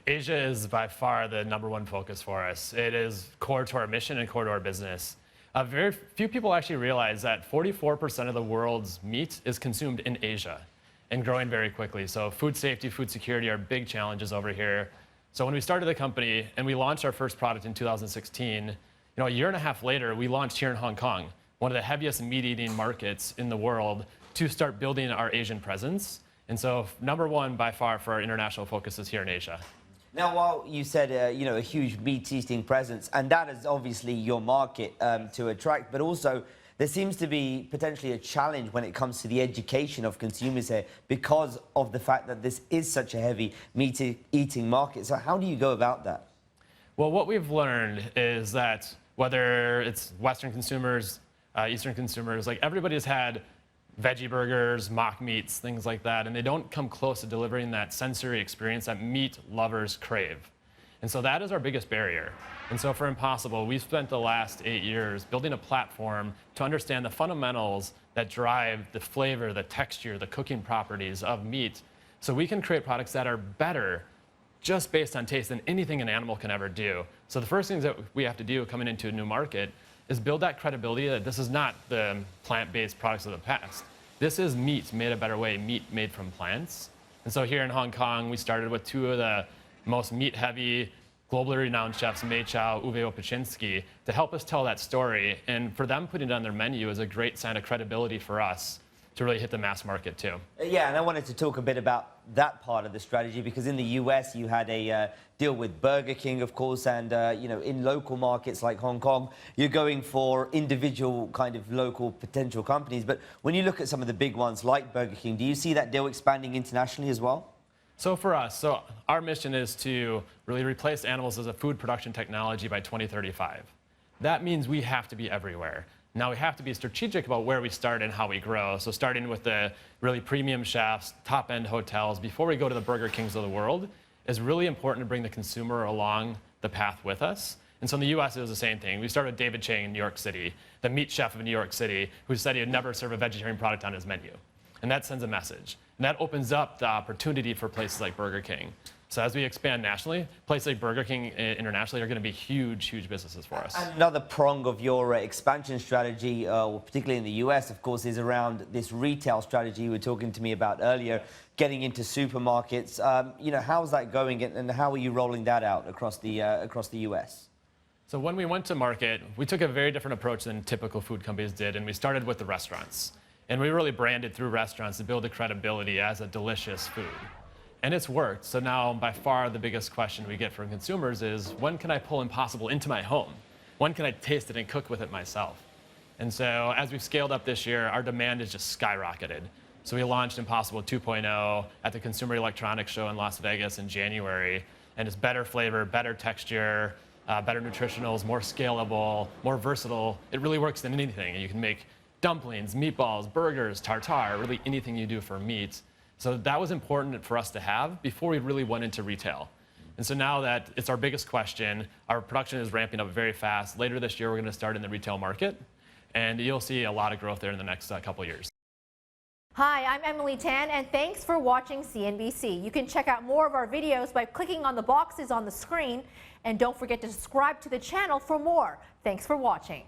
Asia is by far the #1 focus for us. It is core to our mission and core to our business. Very few people actually realize that 44% of the world's meat is consumed in Asia and growing very quickly. So food safety, food security are big challenges over here. So when we started the company and we launched our first product in 2016, a year and a half later, we launched here in Hong Kong, one of the heaviest meat-eating markets in the world, to start building our Asian presence. And so #1 by far for our international focus is here in Asia. Now, while you said, a huge meat-eating presence, and that is obviously your market to attract, but also there seems to be potentially a challenge when it comes to the education of consumers here because of the fact that this is such a heavy meat-eating market. So how do you go about that? Well, what we've learned is that whether it's Western consumers, Eastern consumers, like everybody's had veggie burgers, mock meats, things like that, and they don't come close to delivering that sensory experience that meat lovers crave. And so that is our biggest barrier. And so for Impossible, we've spent the last 8 years building a platform to understand the fundamentals that drive the flavor, the texture, the cooking properties of meat, so we can create products that are better just based on taste than anything an animal can ever do. So the first things that we have to do coming into a new market is build that credibility that this is not the plant-based products of the past. This is meat made a better way, meat made from plants. And so here in Hong Kong, we started with 2 of the most meat-heavy, globally renowned chefs, Mei Chow, Uwe Opachinski, to help us tell that story. And for them putting it on their menu is a great sign of credibility for us to really hit the mass market too. Yeah, and I wanted to talk a bit about that part of the strategy, because in the US you had a deal with Burger King, of course, and in local markets like Hong Kong, you're going for individual kind of local potential companies. But when you look at some of the big ones like Burger King, do you see that deal expanding internationally as well? So for us, our mission is to really replace animals as a food production technology by 2035. That means we have to be everywhere. Now we have to be strategic about where we start and how we grow. So starting with the really premium chefs, top-end hotels, before we go to the Burger Kings of the world, is really important to bring the consumer along the path with us. And so in the US, it was the same thing. We started with David Chang in New York City, the meat chef of New York City, who said he would never serve a vegetarian product on his menu. And that sends a message. And that opens up the opportunity for places like Burger King. So as we expand nationally, places like Burger King internationally are going to be huge, huge businesses for us. And another prong of your expansion strategy, particularly in the US, of course, is around this retail strategy you were talking to me about earlier, getting into supermarkets. How's that going, and how are you rolling that out across the US? So when we went to market, we took a very different approach than typical food companies did, and we started with the restaurants. And we really branded through restaurants to build the credibility as a delicious food. And it's worked. So now, by far, the biggest question we get from consumers is, when can I pull Impossible into my home? When can I taste it and cook with it myself? And so as we've scaled up this year, our demand has just skyrocketed. So we launched Impossible 2.0 at the Consumer Electronics Show in Las Vegas in January. And it's better flavor, better texture, better nutritionals, more scalable, more versatile. It really works than anything. You can make dumplings, meatballs, burgers, tartare, really anything you do for meat. So that was important for us to have before we really went into retail. And so now that it's our biggest question, our production is ramping up very fast. Later this year, we're going to start in the retail market, and you'll see a lot of growth there in the next couple years. Hi, I'm Emily Tan, and thanks for watching CNBC. You can check out more of our videos by clicking on the boxes on the screen, and don't forget to subscribe to the channel for more. Thanks for watching.